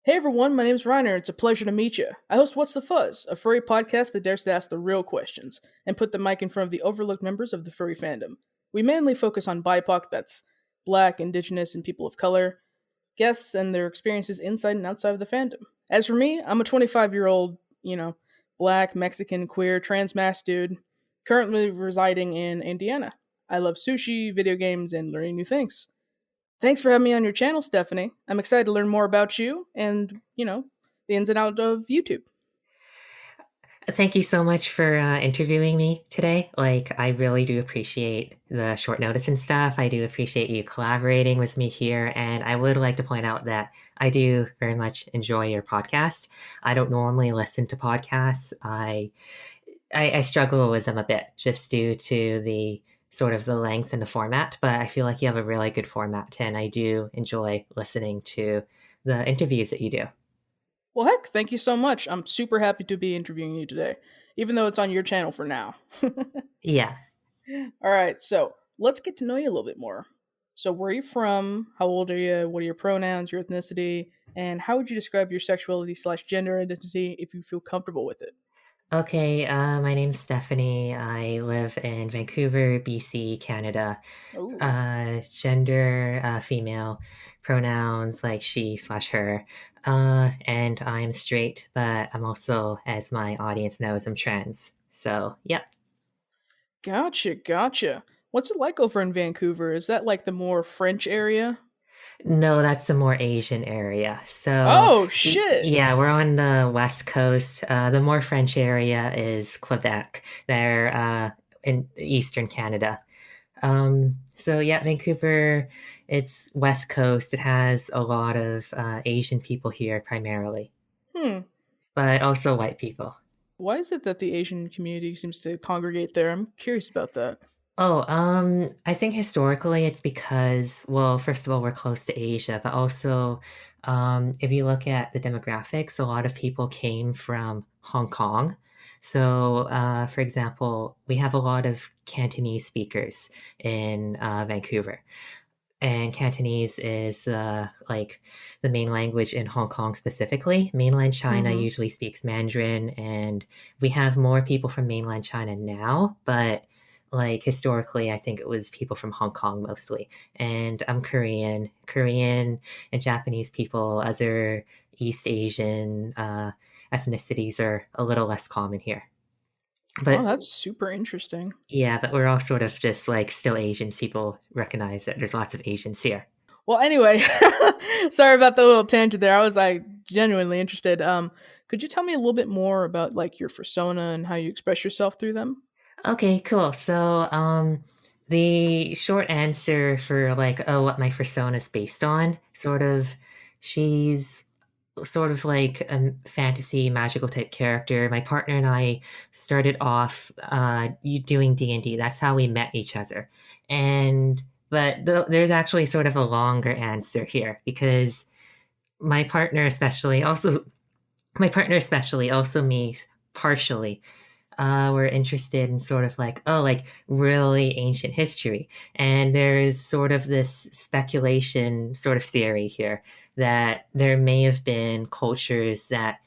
Hey everyone, my name's Rhyner. It's a pleasure to meet you. I host What's the Fuzz, a furry podcast that dares to ask the real questions and put the mic in front of the overlooked members of the furry fandom. We mainly focus on BIPOC, that's Black, Indigenous, and people of color, guests and their experiences inside and outside of the fandom. As for me, I'm a 25-year-old, Black, Mexican, queer, trans mass dude, currently residing in Indiana. I love sushi, video games, and learning new things. Thanks for having me on your channel, Stephanie. I'm excited to learn more about you and, the ins and outs of YouTube. Thank you so much for interviewing me today. I really do appreciate the short notice and stuff. I do appreciate you collaborating with me here. And I would like to point out that I do very much enjoy your podcast. I don't normally listen to podcasts. I struggle with them a bit just due to the sort of the length and the format, but I feel like you have a really good format, and I do enjoy listening to the interviews that you do. Well, heck, thank you so much. I'm super happy to be interviewing you today, even though it's on your channel for now. Yeah. All right, so let's get to know you a little bit more. So, where are you from? How old are you? What are your pronouns, your ethnicity? And how would you describe your sexuality/gender identity if you feel comfortable with it? Okay, my name's Stephanie. I live in Vancouver, BC, Canada. Oh, Gender, female, pronouns like she/her. And I'm straight, but I'm also, as my audience knows, I'm trans. So, yep. gotcha. What's it like over in Vancouver? Is that like the more French area? No, that's the more Asian area. So, Oh, shit. yeah, we're on the West Coast. The more French area is Quebec. They're in Eastern Canada. So yeah, Vancouver, it's West Coast. It has a lot of Asian people here primarily, Hmm. but also white people. Why is it that the Asian community seems to congregate there? I'm curious about that. Oh, I think historically it's because, well, first of all, we're close to Asia, but also, if you look at the demographics, a lot of people came from Hong Kong. So, for example, we have a lot of Cantonese speakers in Vancouver. And Cantonese is like the main language in Hong Kong specifically. Mainland China Mm-hmm. usually speaks Mandarin, and we have more people from mainland China now, but like historically, I think it was people from Hong Kong mostly. And I'm Korean. Korean and Japanese people, other East Asian ethnicities are a little less common here. Oh, But that's super interesting. yeah, but we're all sort of just like still Asians. People recognize that there's lots of Asians here. Well, anyway, sorry about the little tangent there. I was like genuinely interested. Could you tell me a little bit more about like your persona and how you express yourself through them? Okay, cool. So, the short answer for like, oh, what my persona is based on, sort of, she's sort of like a fantasy magical type character. My partner and I started off doing D&D. That's how we met each other. And but there's actually sort of a longer answer here because my partner especially also me partially were interested in sort of like, oh, like really ancient history. And there's sort of this speculation sort of theory here that there may have been cultures that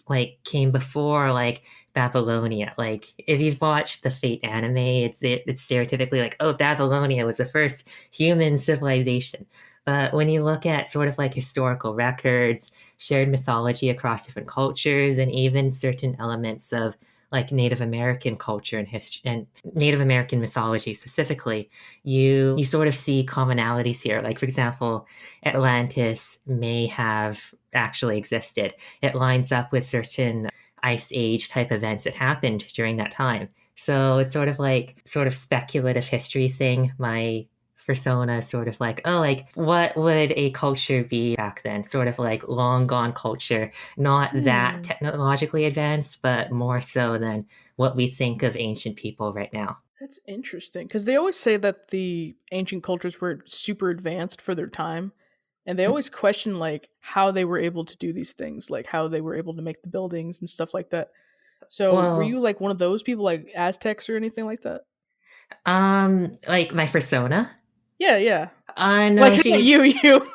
like came before like Babylonia. Like if you've watched the Fate anime, it's stereotypically like, oh, Babylonia was the first human civilization. But when you look at sort of like historical records, shared mythology across different cultures, and even certain elements of like Native American culture and history and Native American mythology specifically, you sort of see commonalities here. Like for example, Atlantis may have actually existed. It lines up with certain ice age type events that happened during that time. So it's sort of like sort of speculative history thing. My persona is sort of like, oh, like what would a culture be back then? Sort of like long gone culture, not that Hmm, technologically advanced, but more so than what we think of ancient people right now. that's interesting because they always say that the ancient cultures were super advanced for their time, and they always question like how they were able to do these things, like how they were able to make the buildings and stuff like that. So, were you Well, like one of those people, like Aztecs or anything like that? like my persona. Yeah, yeah. No, Like she you.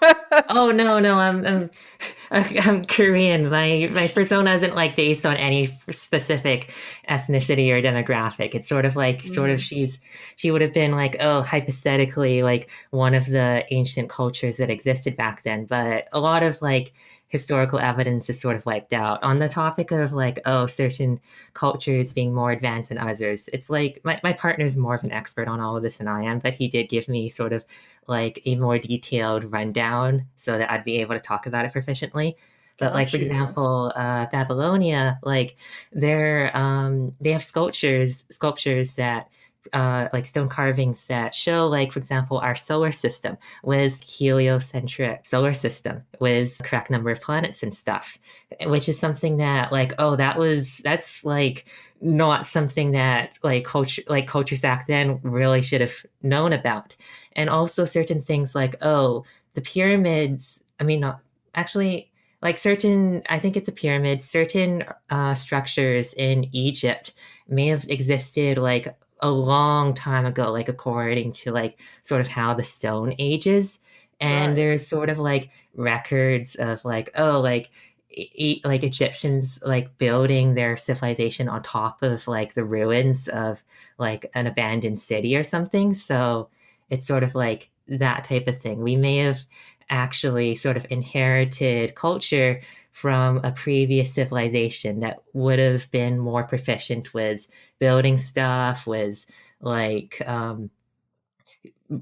Oh no, no, I'm Korean. My persona isn't like based on any specific ethnicity or demographic. It's sort of like Mm, she would have been like, oh, hypothetically like one of the ancient cultures that existed back then, but a lot of like historical evidence is sort of wiped out on the topic of like, oh, certain cultures being more advanced than others. It's like my partner's more of an expert on all of this than I am, but he did give me sort of like a more detailed rundown so that I'd be able to talk about it proficiently. But like for got you. example, Babylonia, like they have sculptures that like stone carvings that show, like for example, our solar system was heliocentric solar system was the correct number of planets and stuff, which is something that like oh that's like not something that like cultures back then really should have known about. And also certain things like oh the pyramids, I mean not actually like certain I think it's a pyramid, certain structures in Egypt may have existed like a long time ago, like according to like sort of how the stone ages. And Right. there's sort of like records of like oh like Egyptians like building their civilization on top of like the ruins of like an abandoned city or something. So it's sort of like that type of thing. We may have actually sort of inherited culture from a previous civilization that would have been more proficient with building stuff, was like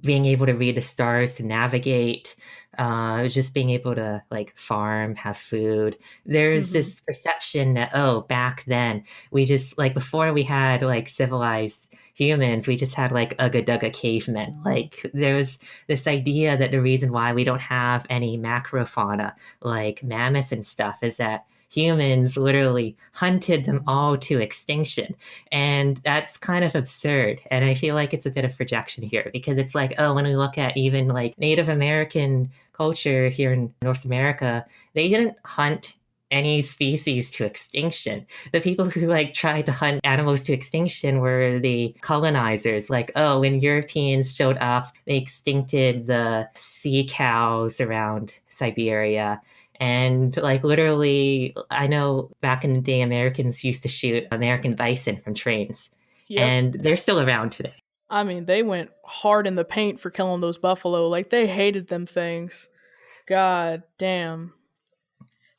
being able to read the stars to navigate, just being able to like farm, have food. There's Hmm. this perception that, oh, back then we just like before we had like civilized humans, we just had like Ugga Dugga cavemen. Like there was this idea that the reason why we don't have any macrofauna like mammoths and stuff is that humans literally hunted them all to extinction. And that's kind of absurd. And I feel like it's a bit of projection here because it's like, oh, when we look at even like Native American culture here in North America, they didn't hunt any species to extinction. The people who like tried to hunt animals to extinction were the colonizers. Like, oh, when Europeans showed up, they extincted the sea cows around Siberia. And like literally, I know back in the day, Americans used to shoot American bison from trains, Yep. and they're still around today. I mean, they went hard in the paint for killing those buffalo. Like, they hated them things. God damn.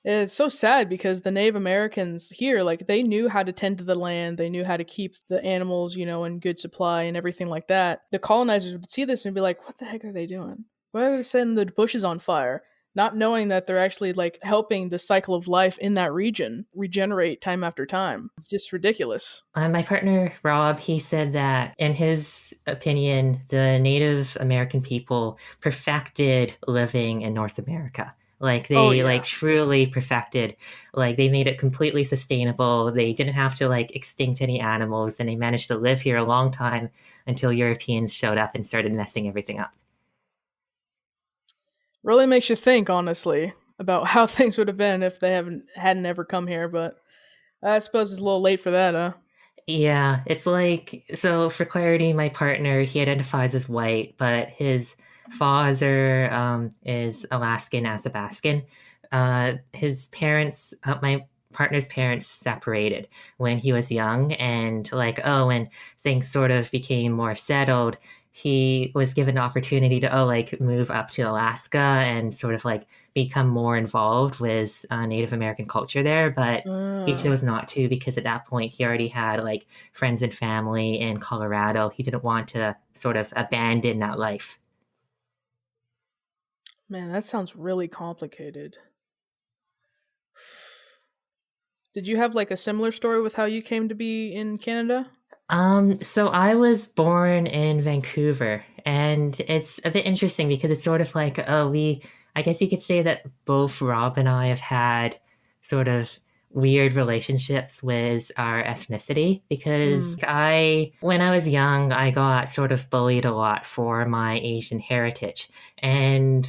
It's so sad because the Native Americans here, like, they knew how to tend to the land. They knew how to keep the animals, in good supply and everything like that. The colonizers would see this and be like, what the heck are they doing? Why are they setting the bushes on fire? Not knowing that they're actually, like, helping the cycle of life in that region regenerate time after time. It's just ridiculous. My partner Rob, he said that in his opinion, the Native American people perfected living in North America. Like Oh, they yeah. like truly perfected, like they made it completely sustainable. They didn't have to like extinct any animals, and they managed to live here a long time until Europeans showed up and started messing everything up. Really makes you think, honestly, about how things would have been if they hadn't ever come here. But I suppose it's a little late for that, huh? Yeah, it's like so for clarity, my partner, he identifies as white, but his father is Alaskan Athabascan. His parents, my partner's parents separated when he was young, and like oh, when things sort of became more settled, he was given the opportunity to oh like move up to Alaska and sort of like become more involved with Native American culture there, but he Uh, chose not to because at that point he already had like friends and family in Colorado. He didn't want to sort of abandon that life. man, that sounds really complicated. Did you have like a similar story with how you came to be in Canada? So I was born in Vancouver, and it's a bit interesting because it's sort of like, oh, I guess you could say that both Rob and I have had sort of weird relationships with our ethnicity because Mm, when I was young, I got sort of bullied a lot for my Asian heritage. And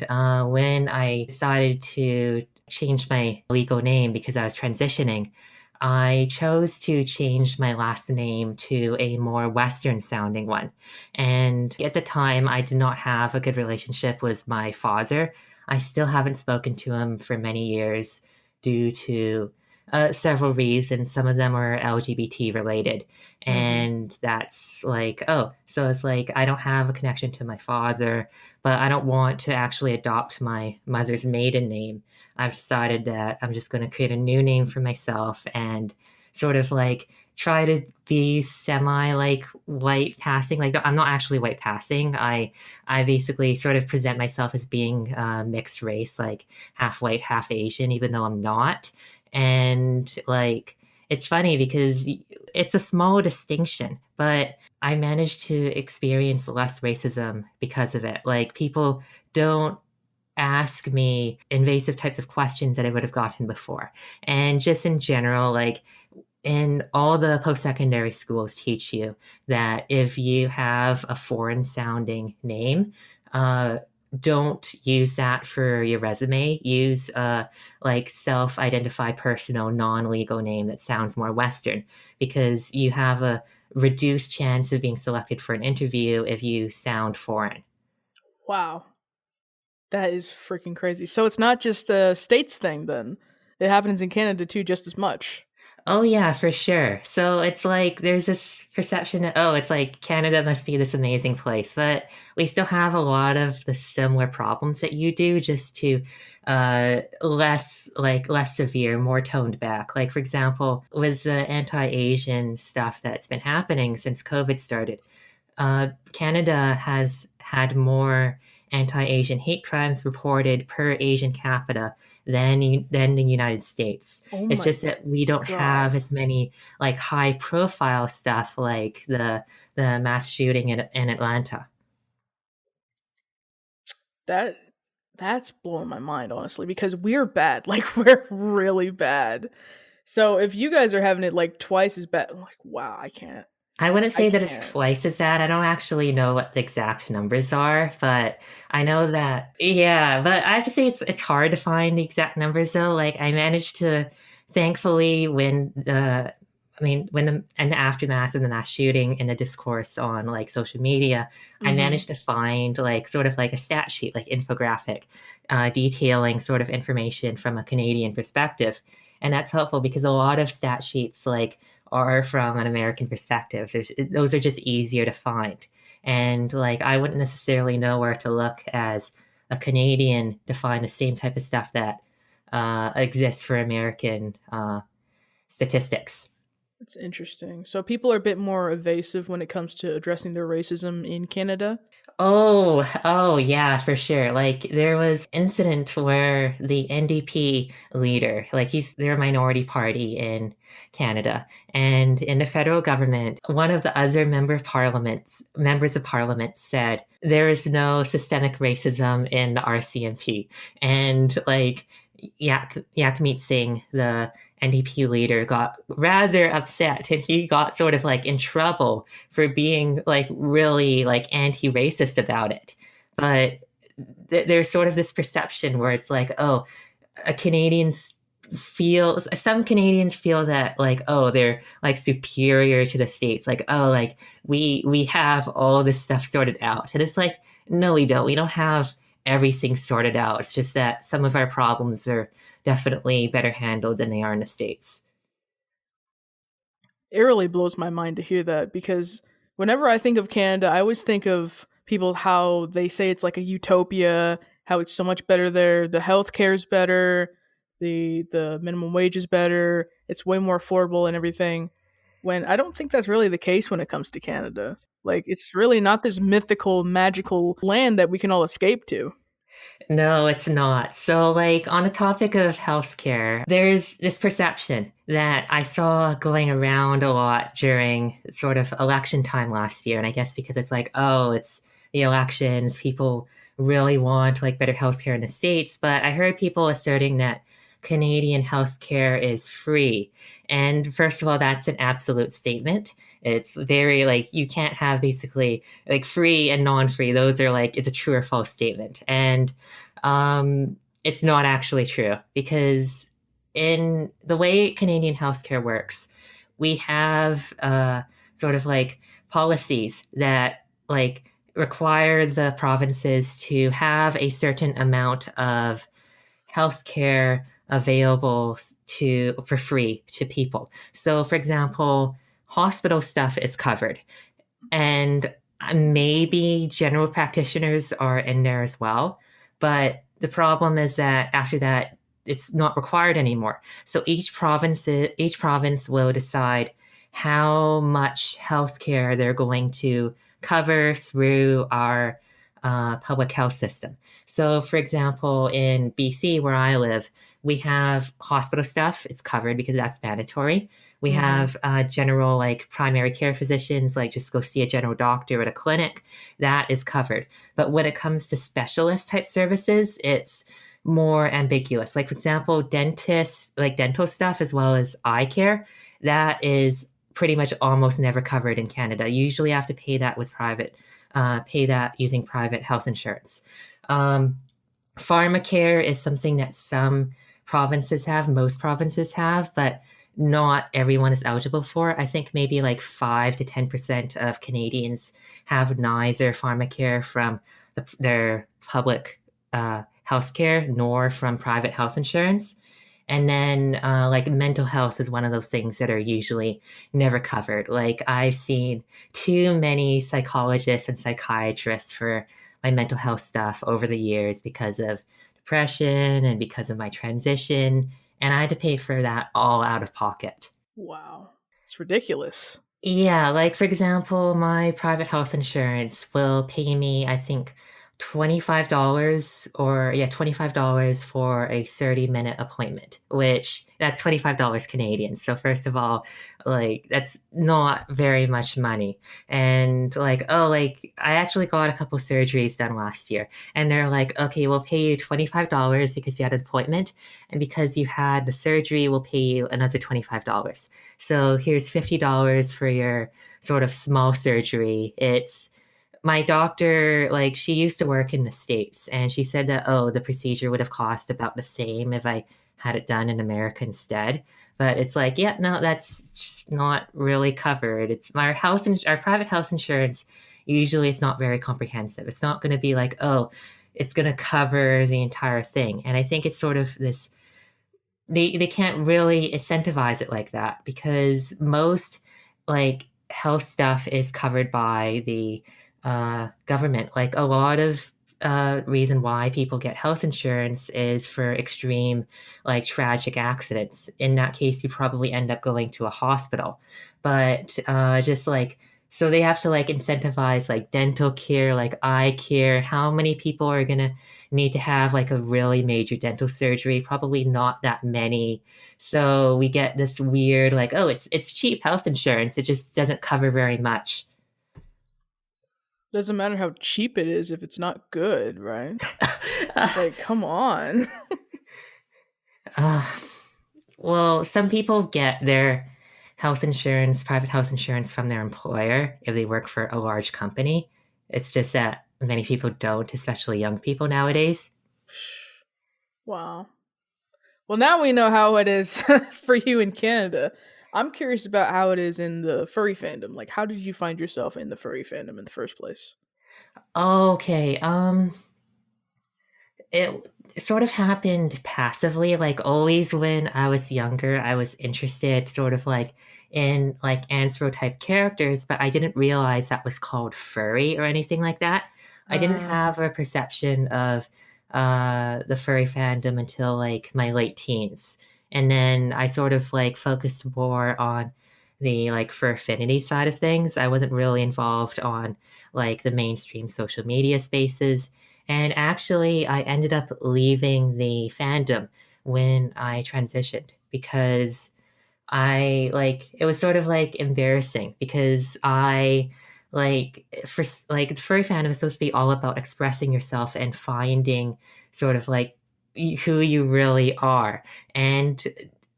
when I decided to change my legal name because I was transitioning, I chose to change my last name to a more Western sounding one. And at the time, I did not have a good relationship with my father. I still haven't spoken to him for many years due to several reasons. Some of them are LGBT related. Mm-hmm. And that's like, oh, so it's like I don't have a connection to my father, but I don't want to actually adopt my mother's maiden name. I've decided that I'm just going to create a new name for myself and sort of like try to be semi like white passing. Like I'm not actually white passing. I basically sort of present myself as being mixed race, like half white, half Asian, even though I'm not. And like it's funny because it's a small distinction, but I managed to experience less racism because of it. Like people don't ask me invasive types of questions that I would have gotten before. And just in general, like in all the post-secondary schools teach you that if you have a foreign sounding name, uh, don't use that for your resume. Use a like self-identified personal non-legal name that sounds more Western because you have a reduced chance of being selected for an interview if you sound foreign. Wow, that is freaking crazy. So it's not just a states thing then. It happens in Canada too, just as much. Oh yeah, for sure. So it's like there's this perception that oh, it's like Canada must be this amazing place, but we still have a lot of the similar problems that you do, just to less severe, more toned back. Like for example, with the anti-Asian stuff that's been happening since COVID started, Canada has had more anti-Asian hate crimes reported per Asian capita than the United States. Oh It's my just that we don't god. have as many like high-profile stuff like the mass shooting in Atlanta. That that's blowing my mind honestly because we're bad. Like we're really bad. So if you guys are having it like twice as bad, I'm like, wow, I can't. I wouldn't I say that it's can't. twice as bad. I don't actually know what the exact numbers are, but I know that yeah, but I have to say it's hard to find the exact numbers though. Like I managed to thankfully when the and the aftermath of the mass shooting and the discourse on like social media, I Mhm. managed to find like sort of like a stat sheet, like infographic, detailing sort of information from a Canadian perspective. And that's helpful because a lot of stat sheets like are from an American perspective. Those are just easier to find. And like, I wouldn't necessarily know where to look as a Canadian to find the same type of stuff that exists for American statistics. That's interesting. So people are a bit more evasive when it comes to addressing their racism in Canada. Oh, yeah, for sure. Like there was incident where the NDP leader, like they're a minority party in Canada, and in the federal government, one of the other members of parliament said there is no systemic racism in the RCMP, and like Yakmeet Singh, the NDP leader, got rather upset, and he got sort of like in trouble for being like really like anti-racist about it. But there's sort of this perception where it's like, oh, a Canadians feel some Canadians feel that like oh they're like superior to the states, like oh like we have all this stuff sorted out, and it's like no we don't have everything sorted out. It's just that some of our problems are definitely better handled than they are in the states. It really blows my mind to hear that because whenever I think of Canada, I always think of people how they say it's like a utopia, how it's so much better there, the healthcare is better, the minimum wage is better, it's way more affordable and everything. When I don't think that's really the case when it comes to Canada. Like it's really not this mythical magical land that we can all escape to. No, it's not. So, like, on the topic of healthcare, there's this perception that I saw going around a lot during sort of election time last year. And I guess because it's like, oh, it's the elections, people really want like better healthcare in the States. But I heard people asserting that Canadian healthcare is free. And first of all, that's an absolute statement. It's very like you can't have basically like free and non-free. Those are like it's a true or false statement. And it's not actually true because in the way Canadian healthcare works, we have sort of like policies that like require the provinces to have a certain amount of healthcare available for free to people. So, for example, hospital stuff is covered, and maybe general practitioners are in there as well. But the problem is that after that, it's not required anymore. So each province will decide how much healthcare they're going to cover through our public health system. So, for example, in BC, where I live, we have hospital stuff. It's covered because that's mandatory. We have general, like primary care physicians, like just go see a general doctor at a clinic. That is covered. But when it comes to specialist type services, it's more ambiguous. Like, for example, dentists, like dental stuff, as well as eye care, that is pretty much almost never covered in Canada. You usually have to pay that pay that using private health insurance. Pharmacare is something that some provinces have, most provinces have, but not everyone is eligible for. I think maybe like 5 to 10% of Canadians have neither pharmacare from their public healthcare nor from private health insurance. And then, like, mental health is one of those things that are usually never covered. Like, I've seen too many psychologists and psychiatrists for my mental health stuff over the years because of depression and because of my transition. And I had to pay for that all out of pocket. Wow. It's ridiculous. Yeah, like for example, my private health insurance will pay me, I think, $25 or yeah, $25 for a 30-minute appointment, which that's $25 Canadian. So first of all, like that's not very much money. And like, oh, like I actually got a couple surgeries done last year, and they're like, okay, we'll pay you $25 because you had an appointment, and because you had the surgery, we'll pay you another $25. So here's $50 for your sort of small surgery. It's my doctor, like she used to work in the States, and she said that, oh, the procedure would have cost about the same if I had it done in America instead. But it's like, yeah, no, that's just not really covered. It's our private health insurance. Usually it's not very comprehensive. It's not going to be like, oh, it's going to cover the entire thing. And I think it's sort of this, they can't really incentivize it like that because most like health stuff is covered by the government. Like a lot of reason why people get health insurance is for extreme, like tragic accidents. In that case, you probably end up going to a hospital. But just like, so they have to like incentivize like dental care, like eye care. How many people are going to need to have like a really major dental surgery? Probably not that many. So we get this weird, like, oh, it's cheap health insurance. It just doesn't cover very much. Doesn't matter how cheap it is if it's not good, right? Like, come on. Uh, well, some people get their health insurance, private health insurance from their employer if they work for a large company. It's just that many people don't, especially young people nowadays. Wow. Well, now we know how it is for you in Canada. I'm curious about how it is in the furry fandom. Like, how did you find yourself in the furry fandom in the first place? Okay, it sort of happened passively. Like always when I was younger, I was interested sort of like in like anthro type characters, but I didn't realize that was called furry or anything like that. I didn't Uh, have a perception of the furry fandom until like my late teens. And then I sort of like focused more on the like fur affinity side of things. I wasn't really involved on like the mainstream social media spaces. And actually, I ended up leaving the fandom when I transitioned because I like it was sort of like embarrassing because I like for like the furry fandom is supposed to be all about expressing yourself and finding sort of like who you really are. And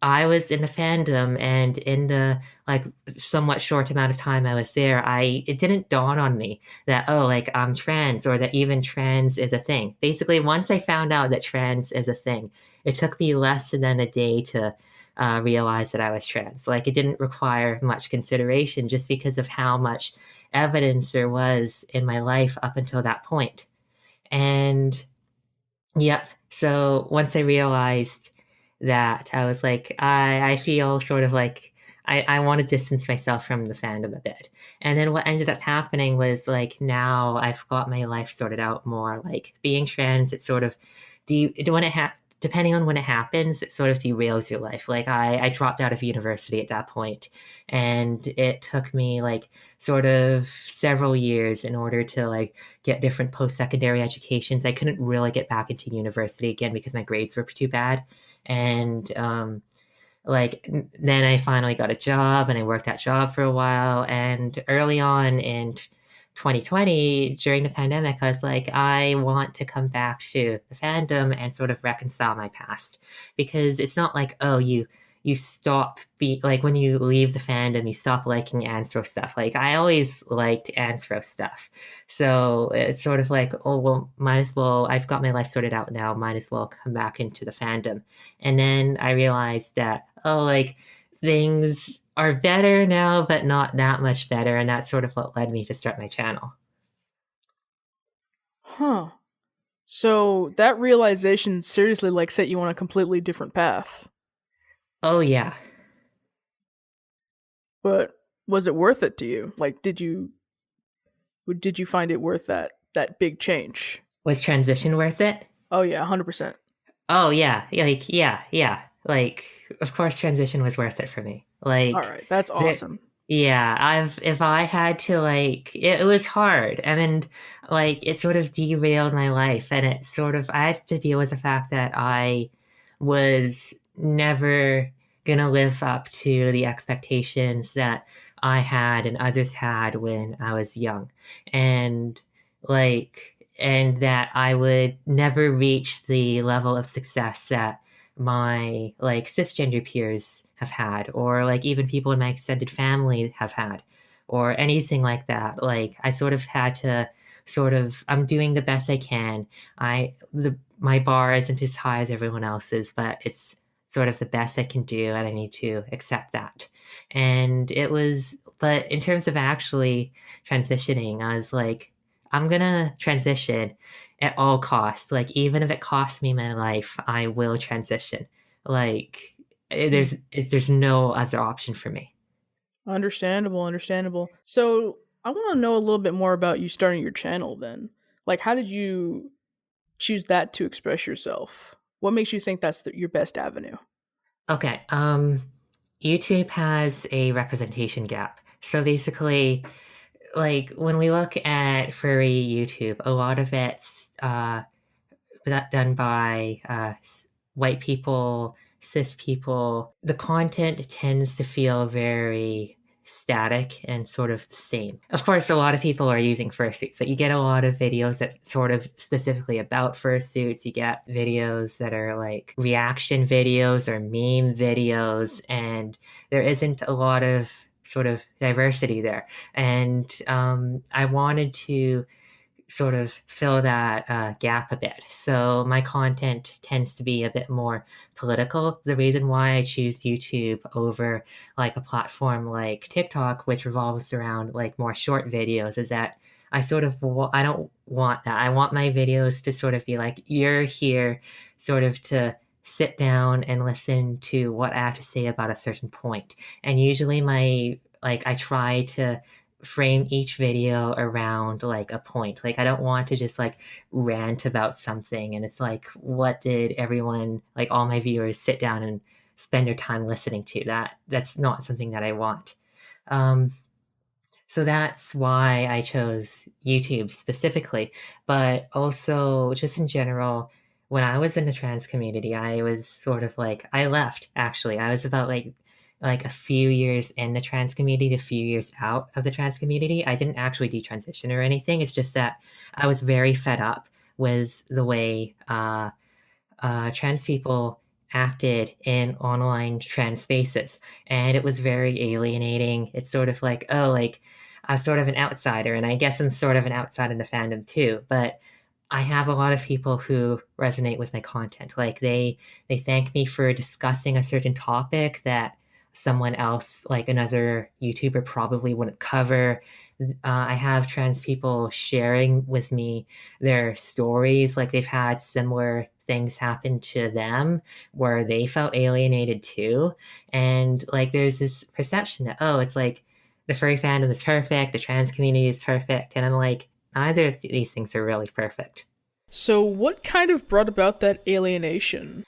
I was in the fandom, and in the like somewhat short amount of time I was there, I it didn't dawn on me that, oh, like I'm trans or that even trans is a thing. Basically, once I found out that trans is a thing, it took me less than a day to realize that I was trans. Like it didn't require much consideration just because of how much evidence there was in my life up until that point. And yep. So once I realized that, I was like, I feel sort of like I want to distance myself from the fandom a bit. And then what ended up happening was like now I've got my life sorted out more. Like being trans, it sort of when depending on when it happens, it sort of derails your life. Like I dropped out of university at that point, and it took me like sort of several years in order to like get different post-secondary educations. I couldn't really get back into university again because my grades were too bad. And then I finally got a job and I worked that job for a while. And early on in 2020, during the pandemic, I was like, I want to come back to the fandom and sort of reconcile my past, because it's not like, oh, you stop like when you leave the fandom, you stop liking Anthro stuff. Like I always liked Anthro stuff. So it's sort of like, oh, well, might as well, I've got my life sorted out now, might as well come back into the fandom. And then I realized that, oh, like things are better now, but not that much better. And that's sort of what led me to start my channel. Huh. So that realization seriously like set you on a completely different path. Oh, yeah. But was it worth it to you? Like did you find it worth that big change? Was transition worth it? Oh yeah, 100%. Oh, yeah. Like, yeah, yeah. Like, of course, transition was worth it for me. All Like, right, that's there, awesome. yeah, if I had to, like, it was hard. And then, like, it sort of derailed my life. And it sort of, I had to deal with the fact that I was never gonna live up to the expectations that I had and others had when I was young. And, and that I would never reach the level of success that my like cisgender peers have had, or like even people in my extended family have had, or anything like that. Like I sort of had to I'm doing the best I can. My bar isn't as high as everyone else's, but it's sort of the best I can do, and I need to accept that. And it was, but in terms of actually transitioning, I was like, I'm gonna transition at all costs. Like even if it costs me my life, I will transition. Like Hmm. there's no other option for me. Understandable, understandable. So I want to know a little bit more about you starting your channel then. Like, how did you choose that to express yourself? What makes you think that's your best avenue? Okay, YouTube has a representation gap. So basically, like when we look at furry YouTube, a lot of it's done by white people, cis people. The content tends to feel very static and sort of the same. Of course, a lot of people are using fursuits, but you get a lot of videos that sort of specifically about fursuits. You get videos that are like reaction videos or meme videos, and there isn't a lot of sort of diversity there. And I wanted to sort of fill that gap a bit. So my content tends to be a bit more political. The reason why I choose YouTube over like a platform like TikTok, which revolves around like more short videos, is that I don't want that. I want my videos to sort of be like, you're here sort of to sit down and listen to what I have to say about a certain point. And usually I try to frame each video around like a point. Like I don't want to just like rant about something and it's like, what did everyone, like all my viewers, sit down and spend their time listening to? That's not something that I want. Um, so that's why I chose YouTube specifically, but also just in general, when I was in the trans community, I was sort of like I left actually. I was about like a few years in the trans community, a few years out of the trans community. I didn't actually detransition or anything. It's just that I was very fed up with the way trans people acted in online trans spaces. And it was very alienating. It's sort of like, oh, like I'm sort of an outsider. And I guess I'm sort of an outsider in the fandom too. But I have a lot of people who resonate with my content. Like they thank me for discussing a certain topic that someone else, like another YouTuber, probably wouldn't cover. I have trans people sharing with me their stories, like they've had similar things happen to them where they felt alienated too. And like there's this perception that, oh, it's like the furry fandom is perfect, the trans community is perfect. And I'm like, neither of these things are really perfect. So, what kind of brought about that alienation?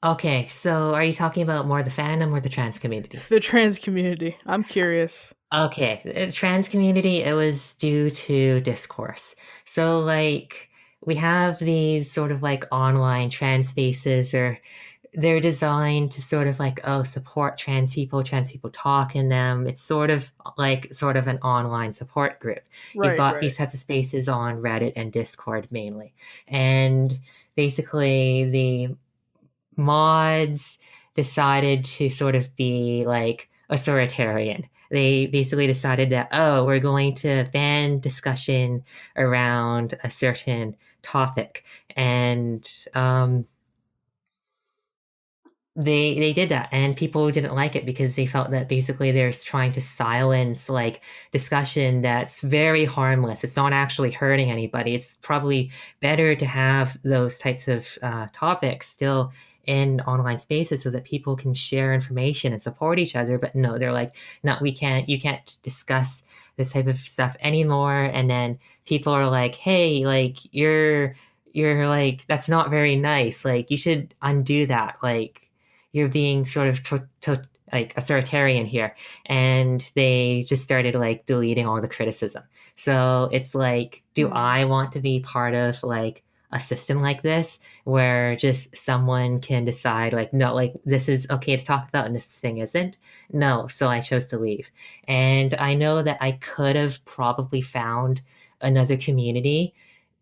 Okay, so are you talking about more the fandom or the trans community? The trans community. I'm curious. Okay, the trans community, it was due to discourse. So, like, we have these sort of like online trans spaces, or they're designed to sort of like, oh, support trans people talk in them. It's sort of an online support group. You've Right, got right. these types of spaces on Reddit and Discord mainly. And basically, the mods decided to sort of be like authoritarian. They basically decided that, oh, we're going to ban discussion around a certain topic. And they did that, and people didn't like it because they felt that basically they're trying to silence like discussion that's very harmless. It's not actually hurting anybody. It's probably better to have those types of topics still in online spaces so that people can share information and support each other. But no, they're like, no, we can't. You can't discuss this type of stuff anymore. And then people are like, hey, like you're like, that's not very nice. Like you should undo that. Like you're being sort of like authoritarian here. And they just started like deleting all the criticism. So it's like, do Hmm. I want to be part of like a system like this where just someone can decide like, no, like this is okay to talk about and this thing isn't? No. So I chose to leave. And I know that I could have probably found another community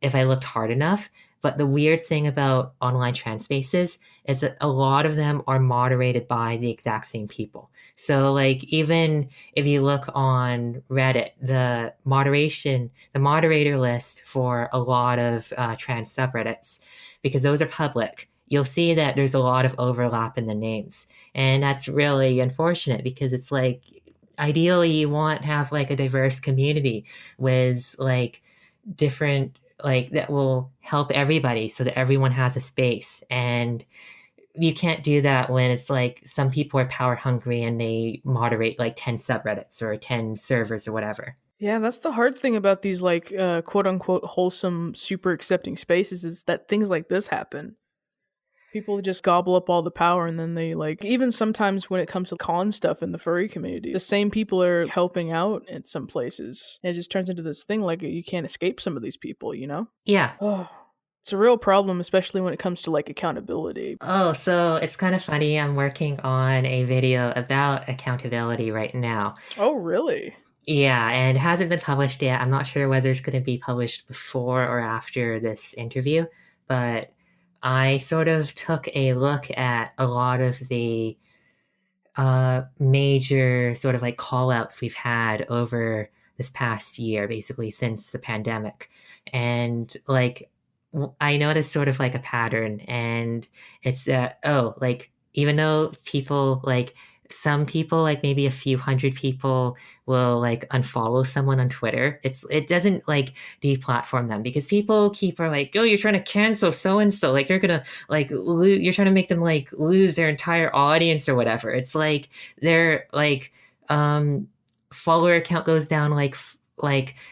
if I looked hard enough. But the weird thing about online trans spaces is that a lot of them are moderated by the exact same people. So like even if you look on Reddit, the moderator list for a lot of trans subreddits, because those are public, you'll see that there's a lot of overlap in the names. And that's really unfortunate because it's like ideally you want to have like a diverse community with like different like that will help everybody so that everyone has a space. And you can't do that when it's like some people are power hungry and they moderate like 10 subreddits or 10 servers or whatever. Yeah, that's the hard thing about these like quote unquote wholesome, super accepting spaces is that things like this happen. People just gobble up all the power and then they like even sometimes when it comes to con stuff in the furry community, the same people are helping out in some places. And it just turns into this thing like you can't escape some of these people, you know? Yeah. Oh, it's a real problem, especially when it comes to like accountability. Oh, so it's kind of funny. I'm working on a video about accountability right now. Oh, really? Yeah, and it hasn't been published yet. I'm not sure whether it's going to be published before or after this interview, but I sort of took a look at a lot of the major sort of like call outs we've had over this past year, basically since the pandemic. And like, I noticed sort of like a pattern, and it's that, oh, like, even though people like, some people, like maybe a few hundred people will like unfollow someone on Twitter. It doesn't like deplatform them because people keep are like, oh, you're trying to cancel so and so, like you're gonna like you're trying to make them like lose their entire audience or whatever. It's like their like um follower count goes down like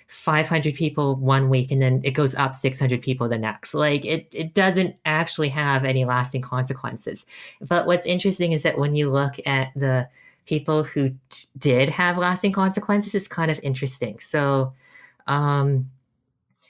500 people one week and then it goes up 600 people the next. Like it doesn't actually have any lasting consequences. But what's interesting is that when you look at the people who did have lasting consequences, it's kind of interesting. So um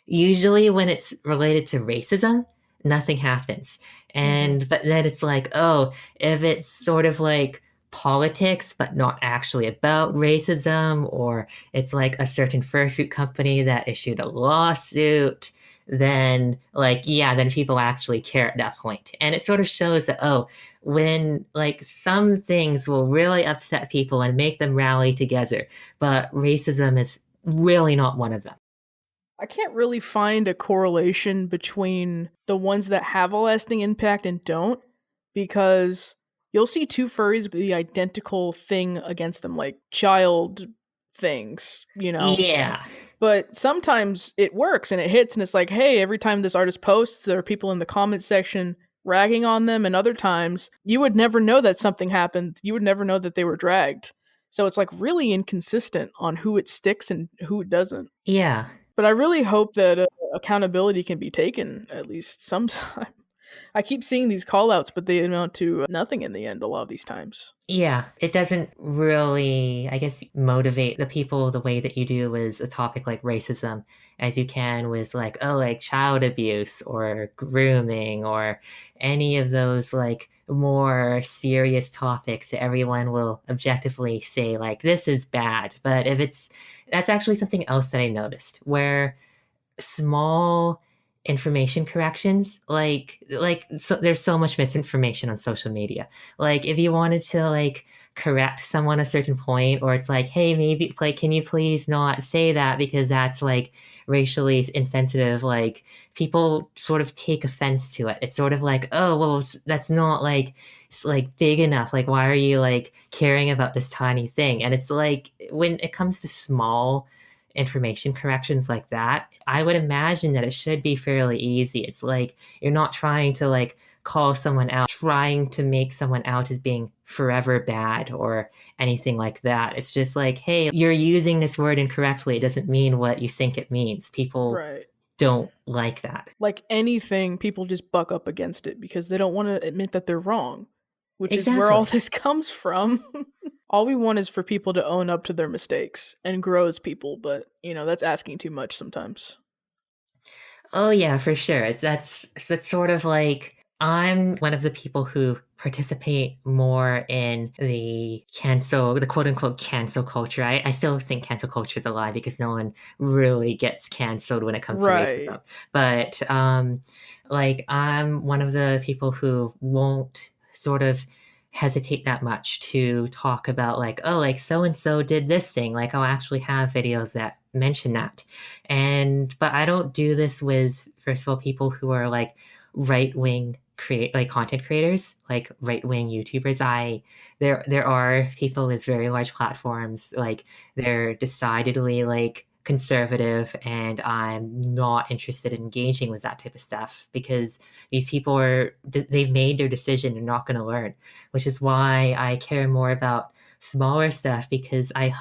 usually when it's related to racism, nothing happens. Hmm. But then it's like, oh, if it's sort of like politics, but not actually about racism, or it's like a certain fursuit company that issued a lawsuit, then like, yeah, then people actually care at that point. And it sort of shows that, oh, when like some things will really upset people and make them rally together, but racism is really not one of them. I can't really find a correlation between the ones that have a lasting impact and don't because You'll see two furries the identical thing against them, like child things, you know. Yeah. But sometimes it works and it hits, and it's like, hey, every time this artist posts, there are people in the comment section ragging on them, and other times you would never know that something happened. You would never know that they were dragged. So it's like really inconsistent on who it sticks and who it doesn't. Yeah. But I really hope that accountability can be taken at least sometime. I keep seeing these call outs, but they amount to nothing in the end a lot of these times. Yeah, it doesn't really, I guess, motivate the people the way that you do with a topic like racism as you can with like, oh, like child abuse or grooming or any of those like more serious topics that everyone will objectively say like this is bad. But if it's that's actually something else that I noticed where small information corrections so there's so much misinformation on social media. Like if you wanted to like correct someone a certain point, or it's like, hey, maybe like can you please not say that because that's like racially insensitive, like people sort of take offense to it. It's sort of like, oh well, that's not like it's like big enough, like why are you like caring about this tiny thing? And it's like when it comes to small information corrections like that, I would imagine that it should be fairly easy. It's like you're not trying to like call someone out, trying to make someone out as being forever bad or anything like that. It's just like, hey, you're using this word incorrectly. It doesn't mean what you think it means. People Right. don't like that. Like anything, people just buck up against it because they don't want to admit that they're wrong, which is where all Exactly. this comes from. All we want is for people to own up to their mistakes and grow as people, but that's asking too much sometimes. Oh yeah, for sure. That's sort of like I'm one of the people who participate more in the quote unquote cancel culture. I still think cancel culture is a lie because no one really gets canceled when it comes to Right. racism. But like I'm one of the people who won't sort of hesitate that much to talk about like, oh, like so and so did this thing. Like I'll actually have videos that mention that. But I don't do this with, first of all, people who are like right wing content creators, like right wing YouTubers. There are people with very large platforms, like they're decidedly like conservative, and I'm not interested in engaging with that type of stuff because these people they've made their decision, they're not going to learn, which is why I care more about smaller stuff, because I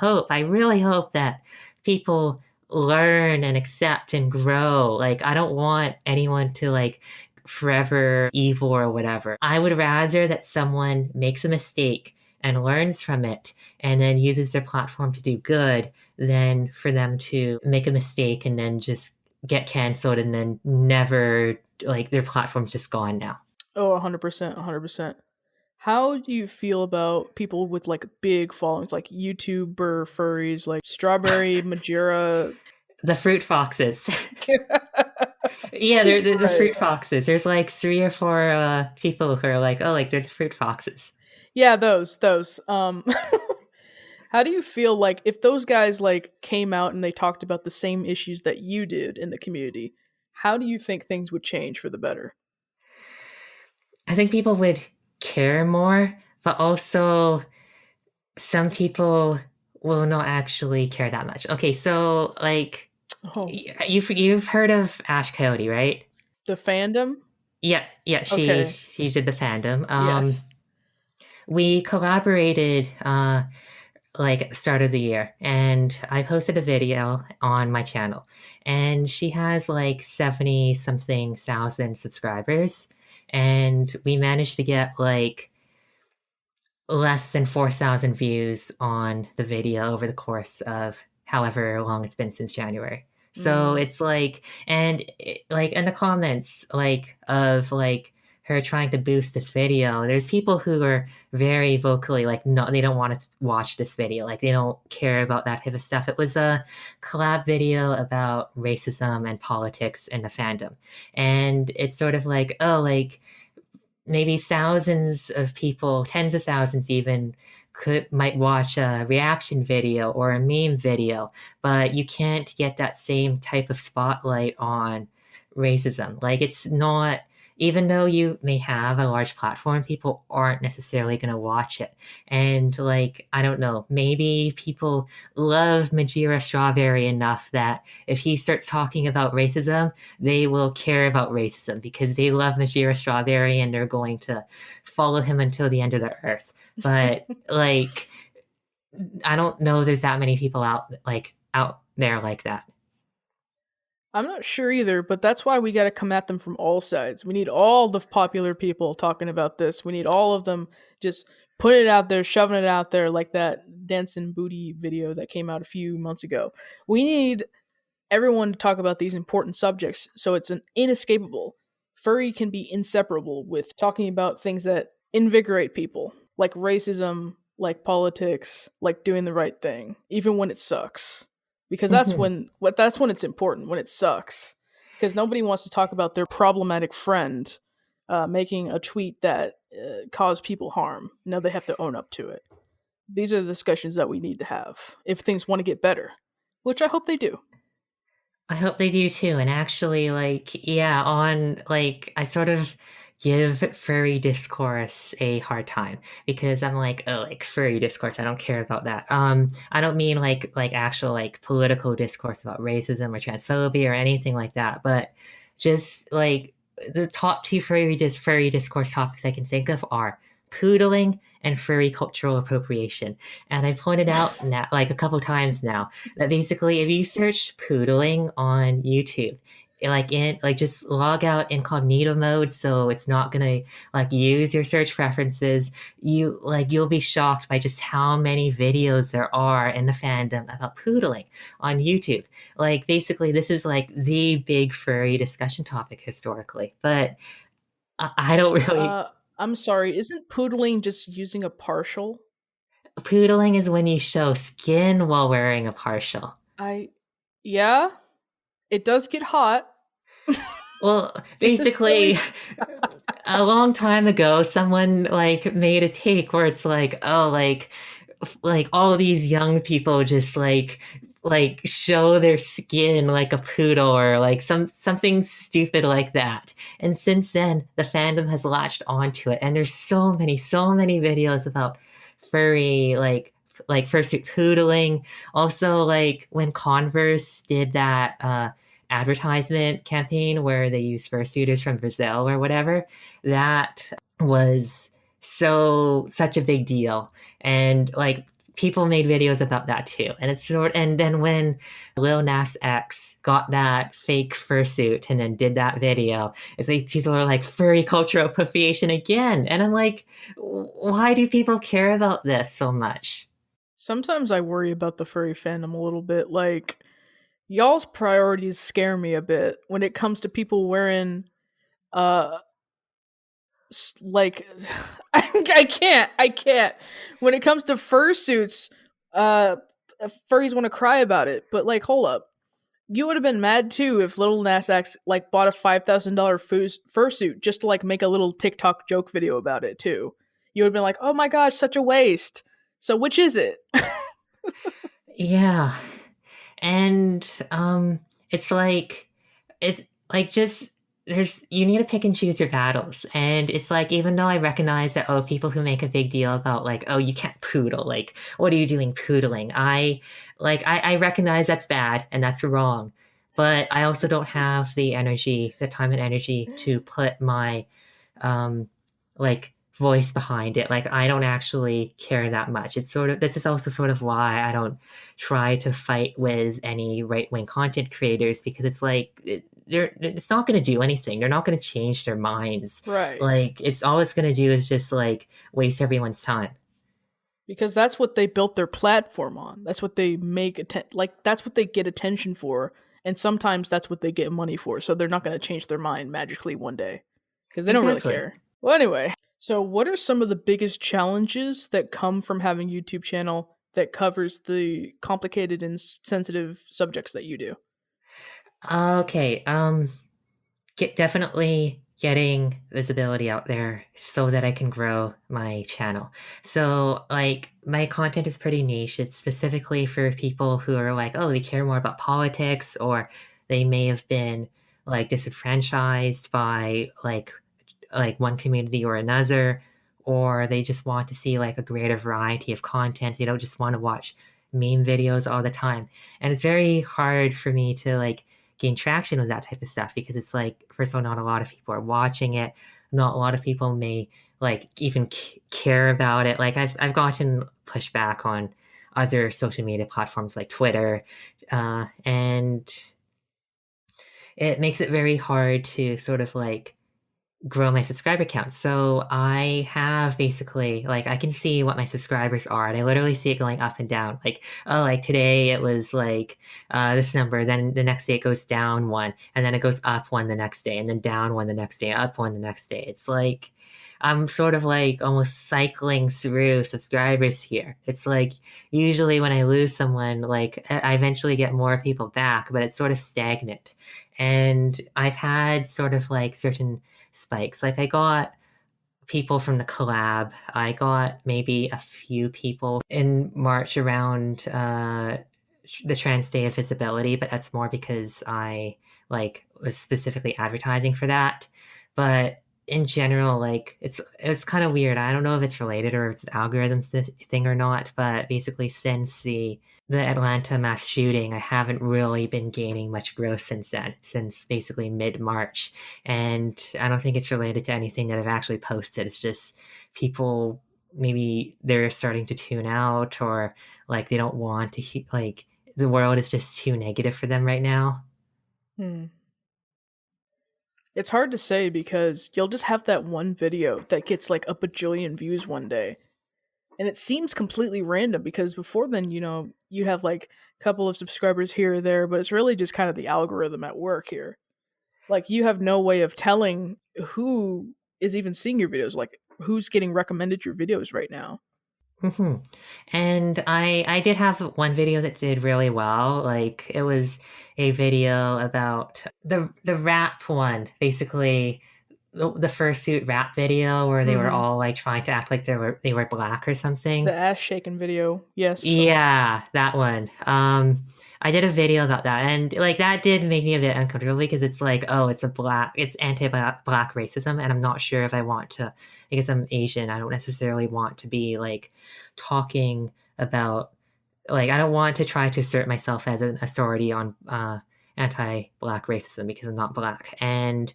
really hope that people learn and accept and grow. Like I don't want anyone to like forever evil or whatever. I would rather that someone makes a mistake and learns from it and then uses their platform to do good than for them to make a mistake and then just get canceled and then never, like their platform's just gone now. Oh, 100%, 100%. How do you feel about people with like big followings, like YouTuber furries, like Strawberry Majora? The fruit foxes. Yeah, they're the Right. fruit foxes. There's like 3 or 4 people who are like, oh, like they're the fruit foxes. Yeah, those. How do you feel like if those guys like came out and they talked about the same issues that you did in the community? How do you think things would change for the better? I think people would care more, but also some people will not actually care that much. Okay, so like Oh, you've heard of Ash Coyote, right? the fandom? Yeah, Okay. she did the fandom. Yes. We collaborated like at the start of the year, and I posted a video on my channel, and she has like 70 something thousand subscribers, and we managed to get like less than 4,000 views on the video over the course of however long it's been since January. So Mm. it's like, like in the comments, like of like her trying to boost this video, there's people who are very vocally like, no, they don't want to watch this video. Like they don't care about that type of stuff. It was a collab video about racism and politics in the fandom. And it's sort of like, oh, like maybe thousands of people, tens of thousands even, might watch a reaction video or a meme video, but you can't get that same type of spotlight on racism. Like it's not even though you may have a large platform, people aren't necessarily going to watch it. And like, I don't know, maybe people love Majira Strawberry enough that if he starts talking about racism, they will care about racism because they love Majira Strawberry and they're going to follow him until the end of the earth. But like, I don't know there's that many people out there like that. I'm not sure either, but that's why we got to come at them from all sides. We need all the popular people talking about this. We need all of them just putting it out there, shoving it out there like that dancing booty video that came out a few months ago. We need everyone to talk about these important subjects so it's an inescapable. Furry can be inseparable with talking about things that invigorate people, like racism, like politics, like doing the right thing, even when it sucks. Because Mhm. that's when it's important, when it sucks. Because nobody wants to talk about their problematic friend making a tweet that caused people harm. Now they have to own up to it. These are the discussions that we need to have if things want to get better, which I hope they do. I hope they do too. And actually, like, yeah, on like, I sort of give furry discourse a hard time because I'm like, oh, like furry discourse, I don't care about that. I don't mean like actual like political discourse about racism or transphobia or anything like that, but just like the top two furry discourse topics I can think of are poodling and furry cultural appropriation. And I pointed out now, like a couple times now, that basically if you search poodling on YouTube, just log out incognito mode so it's not gonna like use your search preferences, you'll be shocked by just how many videos there are in the fandom about poodling on YouTube. Like basically this is like the big furry discussion topic historically. But I don't really. Uh, I'm sorry, isn't poodling just using a partial? Poodling is when you show skin while wearing a partial. I, yeah, it does get hot. Well, This is basically, really. a long time ago, someone like made a take where it's like, oh, like all of these young people just like show their skin like a poodle or like something stupid like that. And since then, the fandom has latched onto it, and there's so many videos about furry like fursuit poodling. Also, like when Converse did that advertisement campaign where they used fursuiters from Brazil or whatever, that was such a big deal. And like people made videos about that too. And it's sort and then when Lil Nas X got that fake fursuit and then did that video, it's like people are like furry cultural appropriation again. And I'm like, why do people care about this so much? Sometimes I worry about the furry fandom a little bit. Like, y'all's priorities scare me a bit when it comes to people wearing, uh, like, I can't. When it comes to fursuits, uh, furries want to cry about it. But, like, hold up. You would have been mad too if Little Nas X like bought a $5,000 fursuit just to like make a little TikTok joke video about it too. You would have been like, "Oh my gosh, such a waste." So which is it? Yeah. And it's like just there's you need to pick and choose your battles. And it's like even though I recognize that oh people who make a big deal about like oh you can't poodle, like what are you doing poodling, I recognize that's bad and that's wrong, but I also don't have the time and energy to put my um voice behind it. Like I don't actually care that much. It's sort of this is also sort of why I don't try to fight with any right-wing content creators, because it's like it's not going to do anything. They're not going to change their minds. Right. Like it's all it's going to do is just like waste everyone's time. Because that's what they built their platform on. That's what they like that's what they get attention for, and sometimes that's what they get money for. So they're not going to change their mind magically one day because they don't really Exactly. care. Well, anyway, so what are some of the biggest challenges that come from having a YouTube channel that covers the complicated and sensitive subjects that you do? Okay. Definitely getting visibility out there so that I can grow my channel. So, like, my content is pretty niche. It's specifically for people who are like, oh, they care more about politics, or they may have been like disenfranchised by like like one community or another, or they just want to see like a greater variety of content. They don't just want to watch meme videos all the time. And it's very hard for me to like gain traction with that type of stuff because it's like, first of all, not a lot of people are watching it. Not a lot of people may like even care about it. Like I've gotten pushback on other social media platforms like Twitter, and it makes it very hard to sort of like grow my subscriber count. So I have basically like I can see what my subscribers are, and I literally see it going up and down. Like, oh, like today it was like this number, then the next day it goes down one, and then it goes up one the next day, and then down one the next day, up one the next day. It's like I'm sort of like almost cycling through subscribers here. It's like usually when I lose someone, like I eventually get more people back, but it's sort of stagnant. And I've had sort of like certain spikes. Like I got people from the collab. I got maybe a few people in March around the Trans Day of Visibility, but that's more because I like was specifically advertising for that. But in general, like it's kind of weird. I don't know if it's related or if it's an algorithm thing or not. But basically, since the Atlanta mass shooting, I haven't really been gaining much growth since then, since basically mid March. And I don't think it's related to anything that I've actually posted. It's just people maybe they're starting to tune out or like they don't want to like the world is just too negative for them right now. Hmm. It's hard to say because you'll just have that one video that gets like a bajillion views one day. And it seems completely random because before then, you have like a couple of subscribers here or there, but it's really just kind of the algorithm at work here. Like you have no way of telling who is even seeing your videos, like who's getting recommended your videos right now. hmm And I did have one video that did really well. Like it was a video about the rap one, basically the fursuit rap video where they were Mm-hmm. all like trying to act like they were black or The something. ass shaking video, yes. Yeah, that one. I did a video about that, and like that did make me a bit uncomfortable because it's like, oh, it's anti-black racism, and I'm not sure if I want to. I guess I'm Asian. I don't necessarily want to be like talking about like I don't want to try to assert myself as an authority on anti-black racism because I'm not black, and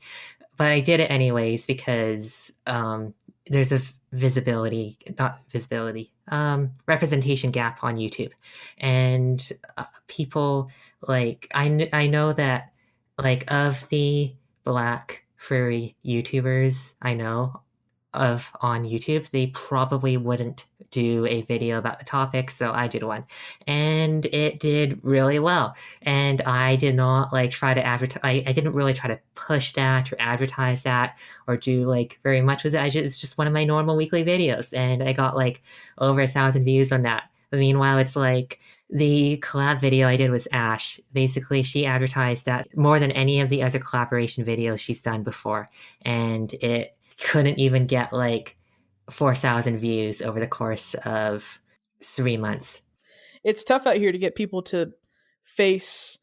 but I did it anyways because there's a visibility, not visibility, representation gap on YouTube, and people like I know that like of the black furry YouTubers I know of on YouTube, they probably wouldn't do a video about the topic, so I did one, and it did really well. And I did not like try to advertise. I didn't really try to push that or advertise that or do like very much with it. It's just one of my normal weekly videos, and I got like over 1,000 views on that. But meanwhile, it's like the collab video I did with Ash. Basically, she advertised that more than any of the other collaboration videos she's done before, and it couldn't even get like 4,000 views over the course of 3 months. It's tough out here to get people to face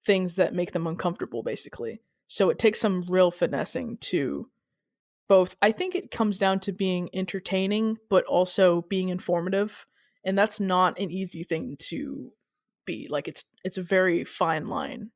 things that make them uncomfortable, basically. So it takes some real finessing to both. I think it comes down to being entertaining, but also being informative. And that's not an easy thing to be. Like it's a very fine line.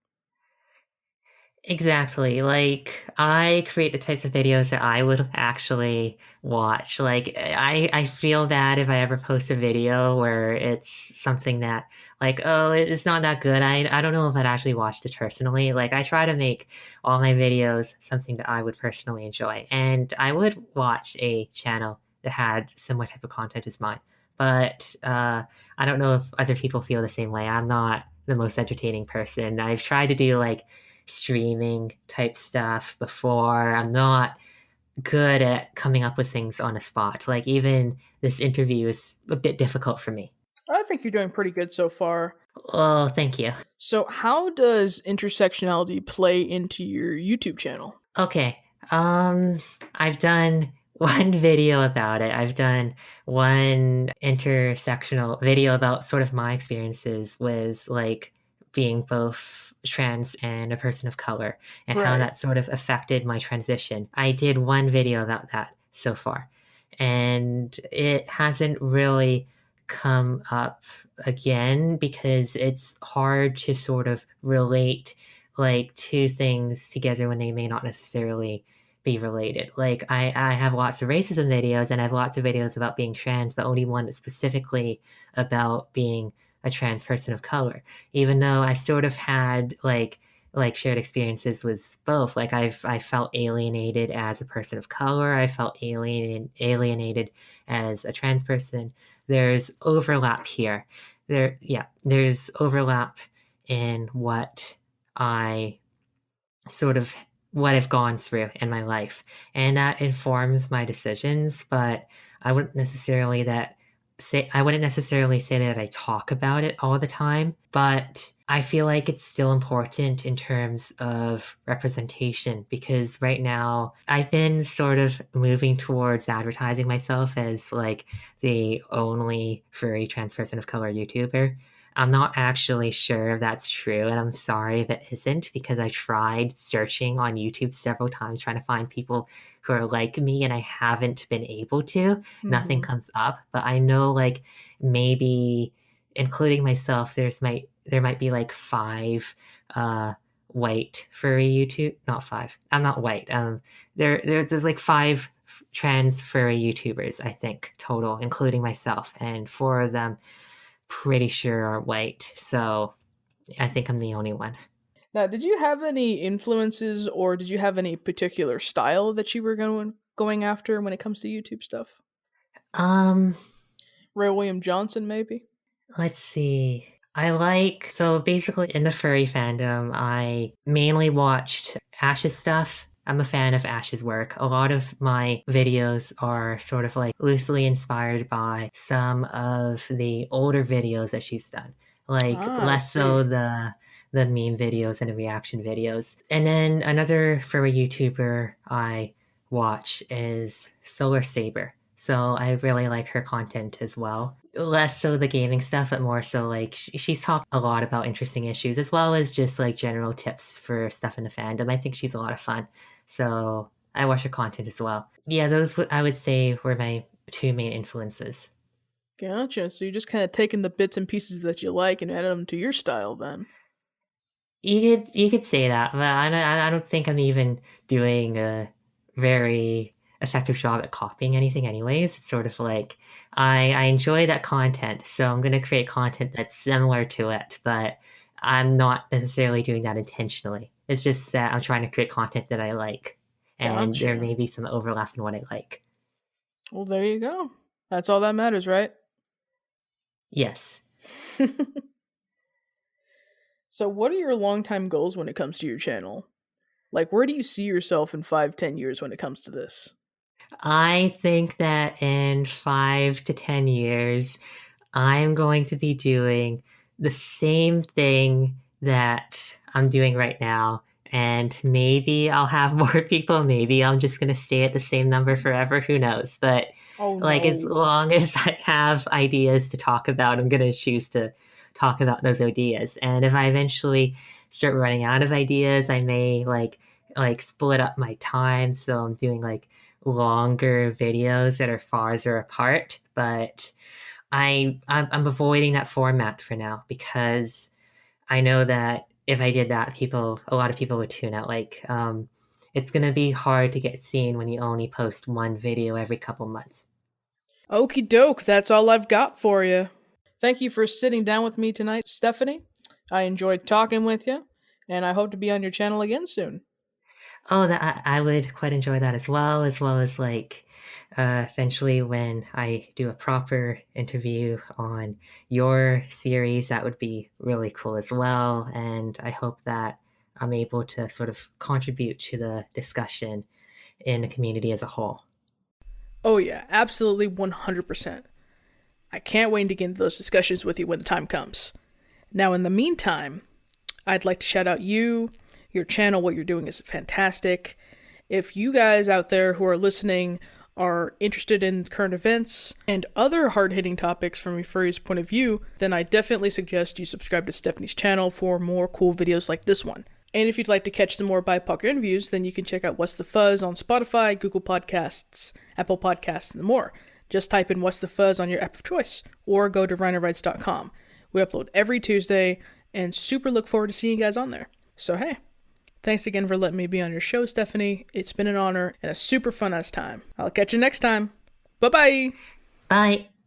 Exactly. Like I create the types of videos that I would actually watch. Like I feel that if I ever post a video where it's something that like, oh, it's not that good. I don't know if I'd actually watched it personally. Like I try to make all my videos something that I would personally enjoy. And I would watch a channel that had similar type of content as mine. But I don't know if other people feel the same way. I'm not the most entertaining person. I've tried to do like streaming type stuff before. I'm not good at coming up with things on a spot. Like even this interview is a bit difficult for me. I think you're doing pretty good so far. Oh, thank you. So, how does intersectionality play into your YouTube channel? Okay. Um, I've done one video about it. I've done one intersectional video about sort of my experiences with like being both trans and a person of color and how Right. that sort of affected my transition. I did one video about that so far, and it hasn't really come up again because it's hard to sort of relate like two things together when they may not necessarily be related. Like I have lots of racism videos and I have lots of videos about being trans, but only one that's specifically about being a trans person of color. Even though I sort of had like shared experiences with both. Like I felt alienated as a person of color. I felt alienated as a trans person. There's overlap here. There's overlap in I sort of what I've gone through in my life, and that informs my decisions. But I wouldn't necessarily that I wouldn't necessarily say that I talk about it all the time, but I feel like it's still important in terms of representation because right now I've been sort of moving towards advertising myself as like the only furry trans person of color YouTuber. I'm not actually sure if that's true, and I'm sorry if it isn't because I tried searching on YouTube several times trying to find people who are like me, and I haven't been able to. Nothing Hmm. comes up, but I know like maybe, including myself, there might be like five white furry YouTube. Not five. I'm not white. There's like five trans furry YouTubers I think total, including myself, and four of them pretty sure are white. So I think I'm the only one. Now, did you have any influences or did you have any particular style that you were going after when it comes to YouTube stuff? Um, Ray William Johnson, maybe? let's see. So basically in the furry fandom, I mainly watched Ash's stuff. I'm a fan of Ash's work. A lot of my videos are sort of like loosely inspired by some of the older videos that she's done. Like Ah, I less so see. the meme videos and the reaction videos. And then another furry YouTuber I watch is Solar Saber. So I really like her content as well. Less so the gaming stuff, but more so like she's talked a lot about interesting issues as well as just like general tips for stuff in the fandom. I think she's a lot of fun. So I watch her content as well. Yeah, I would say were my two main influences. Gotcha. So you're just kind of taking the bits and pieces that you like and adding them to your style then. You could say that, but I don't think I'm even doing a very effective job at copying anything. Anyways, it's sort of like I enjoy that content, so I'm gonna create content that's similar to it, but I'm not necessarily doing that intentionally. It's just that I'm trying to create content that I like, and there Gotcha. may be some overlap in what I like. Well, there you go. That's all that matters, right? Yes. So, what are your long-time goals when it comes to your channel? Like, where do you see yourself in 5, 10 years when it comes to this? I think that in 5 to 10 years, I'm going to be doing the same thing that I'm doing right now. And maybe I'll have more people. Maybe I'm just going to stay at the same number forever. Who knows? But Oh like, as no. long as I have ideas to talk about, I'm going to choose to talk about those ideas. And if I eventually start running out of ideas, I may like split up my time. So I'm doing like longer videos that are farther apart. But I'm avoiding that format for now because I know that if I did that, a lot of people would tune out. Like, it's gonna be hard to get seen when you only post one video every couple months. Okie doke, that's all I've got for you. Thank you for sitting down with me tonight, Stephanie. I enjoyed talking with you, and I hope to be on your channel again soon. Oh, that I would quite enjoy that as well as like eventually when I do a proper interview on your series, that would be really cool as well. And I hope that I'm able to sort of contribute to the discussion in the community as a whole. Oh, yeah, absolutely 100%. I can't wait to get into those discussions with you when the time comes. Now, in the meantime, I'd like to shout out you, your channel. What you're doing is fantastic. If you guys out there who are listening are interested in current events and other hard-hitting topics from a furry's point of view, then I definitely suggest you subscribe to Stephanie's channel for more cool videos like this one. And if you'd like to catch some more BIPOC interviews, then you can check out What's the Fuzz on Spotify, Google Podcasts, Apple Podcasts, and more. Just type in What's the Fuzz on your app of choice, or go to rhynerwrites.com. We upload every Tuesday, and super look forward to seeing you guys on there. So hey, thanks again for letting me be on your show, Stephanie. It's been an honor and a super fun-ass time. I'll catch you next time. Bye-bye! Bye!